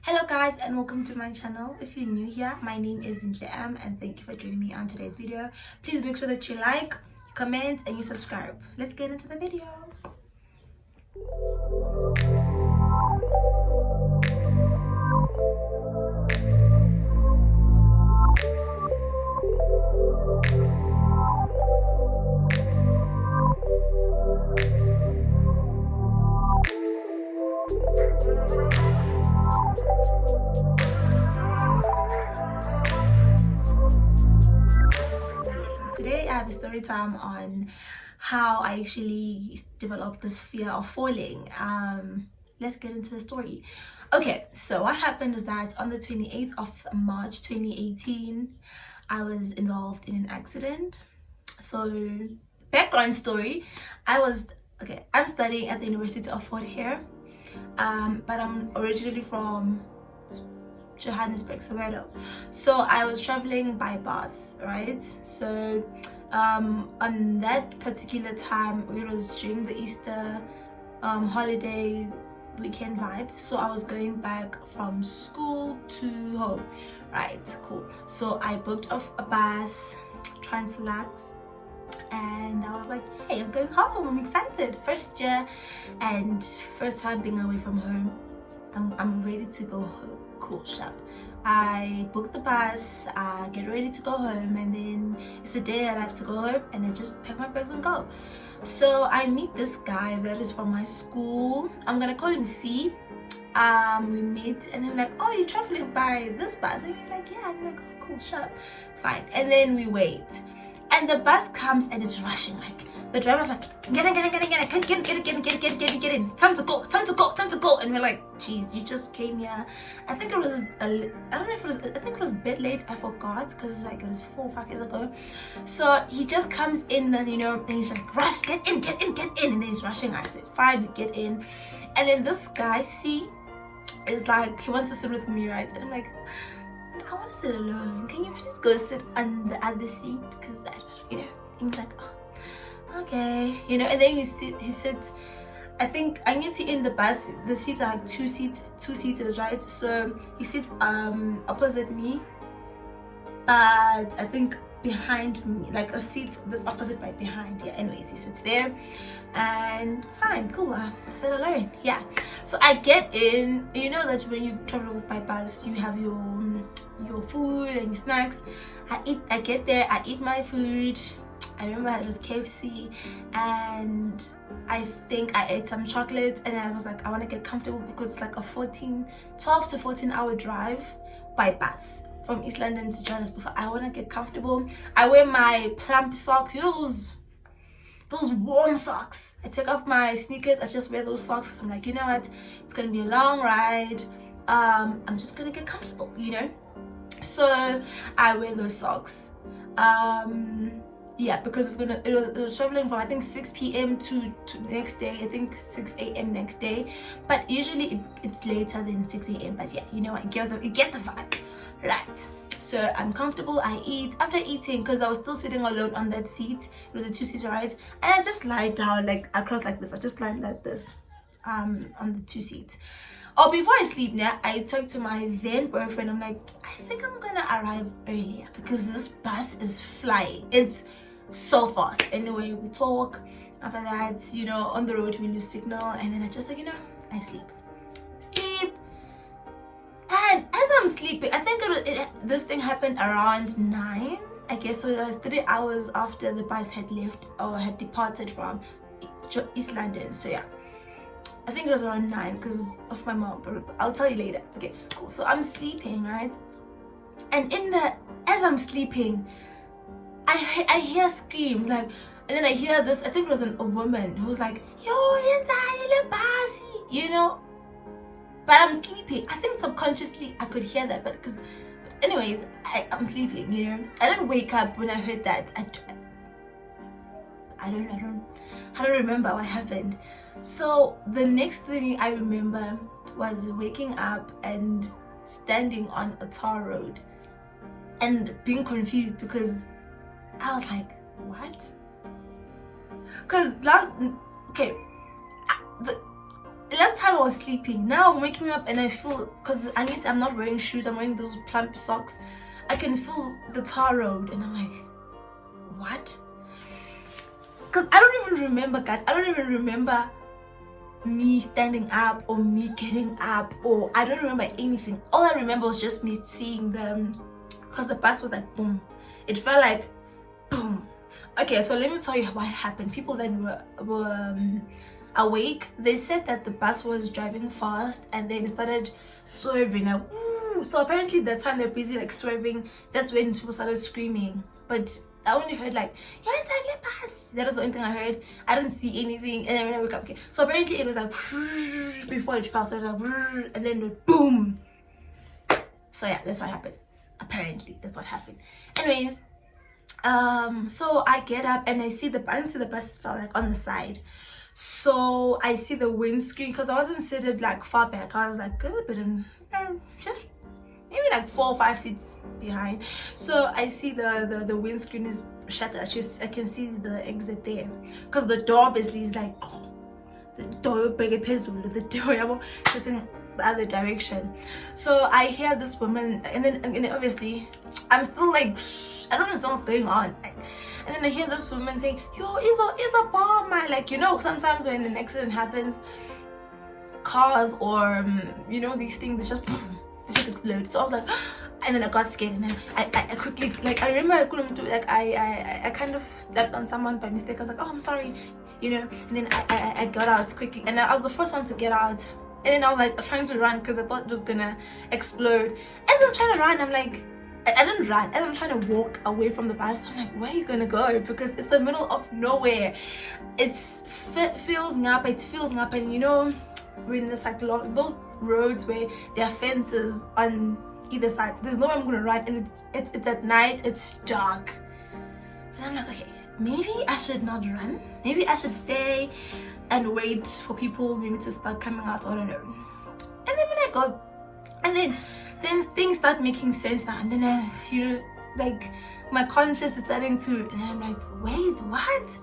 Hello guys and welcome to my channel. If you're new here, my name is Njam and thank you for joining me on today's video. Please make sure that you like, comment and you subscribe. Let's get into the video. Today I have a story time on how I actually developed this fear of falling. Let's get into the story. Okay, so what happened is that on the 28th of March 2018 I was involved in an accident. So background story, I'm studying at the University of Fort Hare, but I'm originally from Johannesburg, Soweto. So I was traveling by bus, right? So on that particular time, it was during the Easter holiday weekend vibe. So I was going back from school to home, right? Cool. So I booked off a bus, Translax, and I was like, hey, I'm going home, I'm excited. First year and first time being away from home. I'm ready to go home. Cool, sharp. I booked the bus, I get ready to go home, and then it's the day I have to go home, and I just pack my bags and go. So I meet this guy that is from my school. I'm gonna call him C. We meet and I'm like, oh, you're traveling by this bus? And he's like, yeah. I'm like, oh, cool, sharp, fine. And then we wait, and the bus comes and it's rushing. Like the driver's like, get in. It's time to go. And we're like, geez, you just came here. I think it was I think it was a bit late. I forgot because like it was 4 or 5 years ago. So he just comes in, then and he's like, rush, get in. And then he's rushing. I said, fine, we get in. And then this guy, C, is like, he wants to sit with me, right? And I'm like, I want to sit alone. Can you please go sit on the other seat? Because he's like, oh, okay, and then he sits. I think I need to in the bus. The seats are like two seaters, right? So he sits opposite me, but I think behind me, like a seat that's opposite right behind. Yeah. Anyways, he sits there, and fine, cool. I sit alone. Yeah. So I get in. You know that when you travel by bus, you have your food and your snacks. I get there. I eat my food. I remember it was KFC, and I think I ate some chocolates, and I was like, I want to get comfortable because it's like a 12 to 14 hour drive by bus from East London to Johannesburg. So I want to get comfortable. I wear my plump socks, those warm socks. I take off my sneakers, I just wear those socks because I'm like, you know what, it's gonna be a long ride. I'm just gonna get comfortable, So I wear those socks. Yeah, because it was traveling from I think 6 p.m. to the next day, I think 6 a.m. next day, but usually it's later than 6 a.m. but yeah, you get the vibe, right? So I'm comfortable. I eat. After eating, because I was still sitting alone on that seat, it was a 2-seater, right? And I just lie down like across like this. I just lie like this on the 2 seats. Oh, before I sleep now, I talked to my then boyfriend. I'm like, I think I'm gonna arrive earlier because this bus is flying. It's so fast. Anyway, we talk. After that, on the road we lose signal, and then I just like, I sleep. And as I'm sleeping, I think this thing happened around 9, I guess. So it was 3 hours after the bus had left or had departed from East London. So yeah, I think it was around 9 because of my mom, but I'll tell you later. Okay, cool. So I'm sleeping, right? And as I'm sleeping, I hear screams, like, and then I hear this, I think it was a woman who was like, yo, but I'm sleeping. I think subconsciously I could hear that, but anyways, I'm sleeping, I didn't wake up when I heard that. I don't remember what happened. So the next thing I remember was waking up and standing on a tar road and being confused because I was like, what? Because last time I was sleeping. Now I'm waking up and I feel, because I'm not wearing shoes, I'm wearing those plump socks. I can feel the tar road, and I'm like, what? Because I don't even remember, guys. I don't even remember me standing up or me getting up, or I don't remember anything. All I remember was just me seeing them, because the bus was like boom. It felt like boom. Okay, so let me tell you what happened. People that were awake, they said that the bus was driving fast and then it started swerving like woo. So apparently the time they're busy like swerving, that's when people started screaming. But I only heard like, you're inside the bus. That was the only thing I heard. I didn't see anything. And then when I woke up, okay, so apparently it was like before it fell, so it was like and then boom. So yeah, that's what happened. Apparently that's what happened. Anyways, so I get up and I see the bus fell like on the side. So I see the windscreen, because I wasn't seated like far back. I was like a little bit just maybe like 4 or 5 seats behind. So I see the windscreen is shattered. I can see the exit there, because the door obviously is like the door the door facing the other direction. So I hear this woman, and then obviously I'm still like I don't know what's going on. And then I hear this woman saying, yo, is a bomb, man. Like, you know, sometimes when an accident happens, cars or you know, these things, it just explode. So I was like, and then I got scared, and then I quickly, like, I remember I couldn't do, like, I kind of stepped on someone by mistake. I was like, oh, I'm sorry, you know. And then I got out quickly, and I was the first one to get out. And then I was like trying to run because I thought it was gonna explode. As I'm trying to run, I'm like, I didn't run. As I'm trying to walk away from the bus, I'm like, where are you gonna go? Because it's the middle of nowhere. It feels up, and you know, when there's like those roads where there are fences on either side, so there's no way I'm gonna run, and it's at night, it's dark. And I'm like, okay, maybe I should not run. Maybe I should stay and wait for people maybe to start coming out. I don't know. And then when I go, and then things start making sense now, and then I feel like my conscience is starting to, and I'm like, wait, what?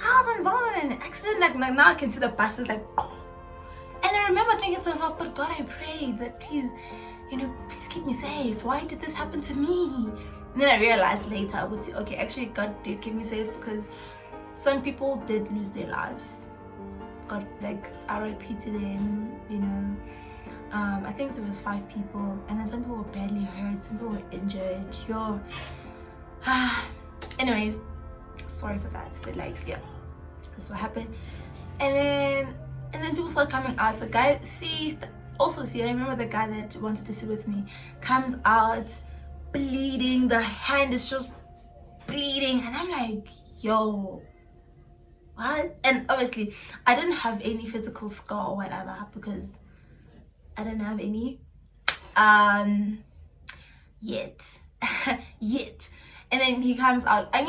I was involved in an accident. Like now I can see the buses like, and I remember thinking to myself, but God, I pray that please, you know, please keep me safe. Why did this happen to me? And then I realized later, I would say, okay, actually God did keep me safe, because some people did lose their lives. God, like, RIP to them, you know. I think there was 5 people, and then some people were badly hurt, some people were injured. Anyways, sorry for that, but like, yeah, that's what happened. And then people start coming out. The guy I remember the guy that wanted to sit with me comes out bleeding. The hand is just bleeding, and I'm like, yo, what? And obviously I didn't have any physical scar or whatever, because I didn't have any yet. And then he comes out. I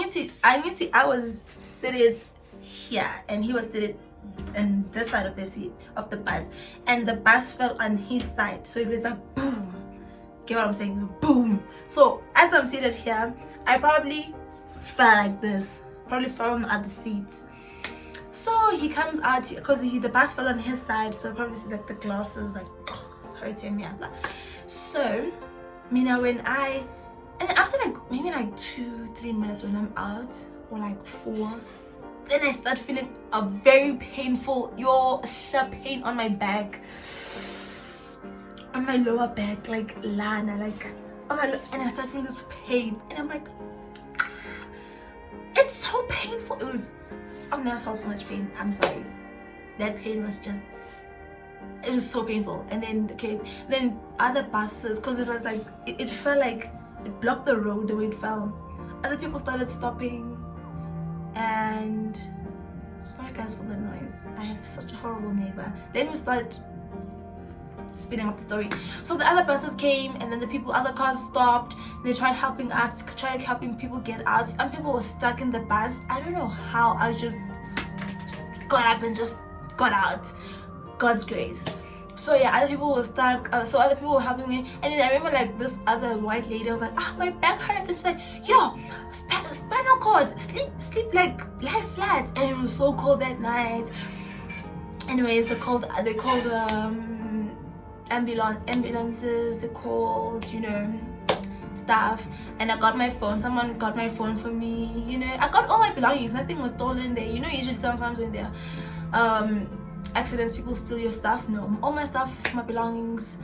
was seated here, and he was seated on this side of the seat of the bus, and the bus fell on his side, so it was like boom. Get what I'm saying? Boom. So as I'm seated here, I probably fell like this, probably fell on the other seats. So he comes out here, because the bus fell on his side, so I probably see like the glasses like hurting me and blah. So Mina, when and after like maybe like 2-3 minutes when I'm out, or like 4, then I start feeling a very painful, sharp pain on my back, on my lower back, like Lana, like on my, and I start feeling this pain, and I'm like, it's so painful. I've never felt so much pain. I'm sorry. That pain was just, it was so painful. And then other buses, because it was like, it felt like it blocked the road the way it fell. Other people started stopping, and sorry guys for the noise. I have such a horrible neighbor. Then we start speeding up the story. So the other buses came, and then other cars stopped. They tried helping us, tried helping people get out. Some people were stuck in the bus. I don't know how. I just got up and just got out. God's grace. So yeah, other people were stuck. So other people were helping me, and then I remember like this other white lady. I was like, my back hurts, and she's like, yo, spinal cord, sleep like lie flat. And it was so cold that night. anyways, they called ambulances, they called, you know, stuff, and I got my phone. Someone got my phone for me, you know. I got all my belongings, nothing was stolen there, you know. Usually sometimes when there are accidents, people steal your stuff. No, all my stuff, my belongings,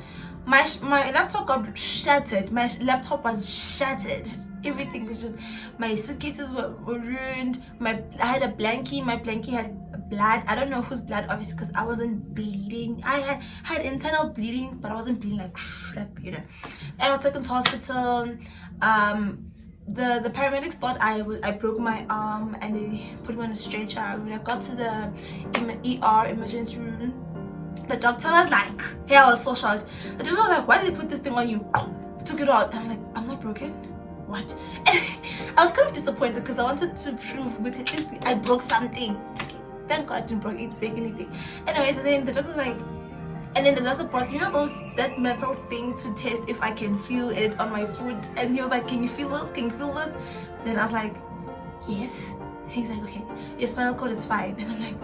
my laptop got shattered. My laptop was shattered. Everything was just, my suitcases were ruined. I had a blankie. My blankie had blood. I don't know whose blood, obviously, because I wasn't bleeding. I had internal bleeding, but I wasn't bleeding like you know. And I was taken to hospital. The paramedics thought I broke my arm, and they put me on a stretcher. When I got to the ER emergency room, the doctor was like, hey, I was so shocked. The doctor was like, why did they put this thing on you? Took it out. I'm like, I'm not broken. What? And I was kind of disappointed because I wanted to prove with it I broke something. Okay, thank God I didn't break anything. Anyways, and then the doctor's like, and then the doctor brought, you know, that metal thing to test if I can feel it on my foot. And he was like, can you feel this? Can you feel this? Then I was like, yes. He's like, okay, your spinal cord is fine. And I'm like,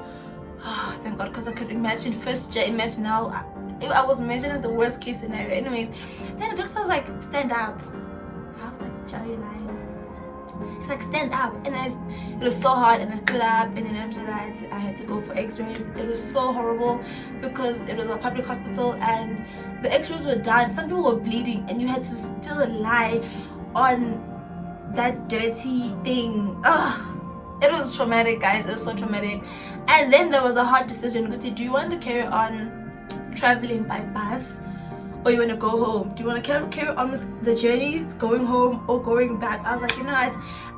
oh, thank God, because I could imagine imagine now. I was imagining the worst case scenario. Anyways, then the doctor was like, stand up. I was like, Charlie, lying. He's like, stand up. And it was so hard, and I stood up, and then after that I had to go for x-rays. It was so horrible because it was a public hospital and the x-rays were done. Some people were bleeding and you had to still lie on that dirty thing. Ugh. It was traumatic, guys. It was so traumatic. And then there was a hard decision because do you want to carry on traveling by bus, or you want to go home? Do you want to carry on with the journey, going home or going back? I was like, you know what,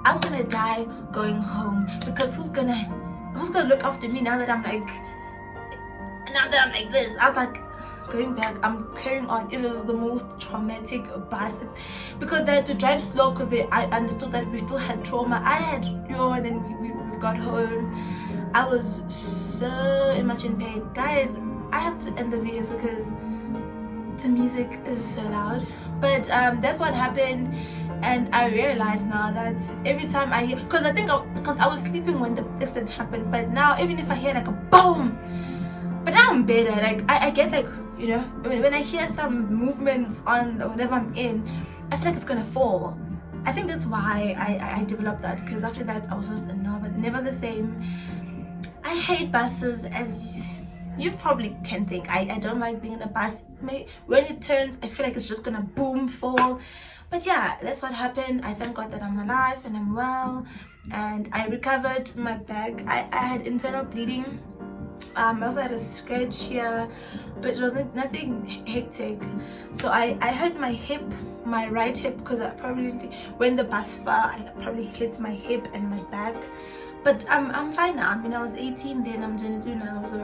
I'm gonna die going home, because who's gonna look after me now that I'm like this? I was like, going back, I'm carrying on. It was the most traumatic bus. It's because they had to drive slow because I understood that we still had trauma. I had, you know, and then we got home. I was so much in pain, guys. I have to end the video because the music is so loud, but that's what happened. And I realize now that every time I hear, because I was sleeping when the accident happened, but now even if I hear like a boom, but now I'm better. Like I get, like, you know, when I hear some movements on whenever I'm in, I feel like it's gonna fall. I think that's why I developed that, because after that I was just never the same. I hate buses, as you probably can think. I don't like being in a bus. When it turns, I feel like it's just gonna boom, fall. But yeah, that's what happened. I thank God that I'm alive and I'm well, and I recovered my back. I had internal bleeding. I also had a scratch here, but it wasn't nothing hectic. So I hurt my hip, my right hip, because I probably, when the bus fell, I probably hit my hip and my back. But I'm fine now. I mean, I was 18 then, I'm 22 now, so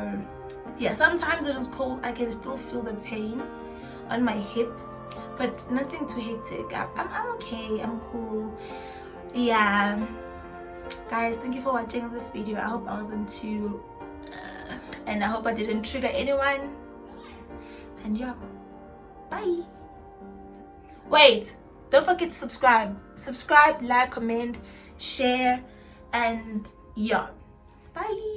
yeah, sometimes it is cold. I can still feel the pain on my hip, but nothing too hectic. I'm okay. I'm cool. Yeah, guys, thank you for watching this video. I hope I wasn't too and I hope I didn't trigger anyone. And yeah, bye. Wait, don't forget to subscribe, like, comment, share, and yeah, bye.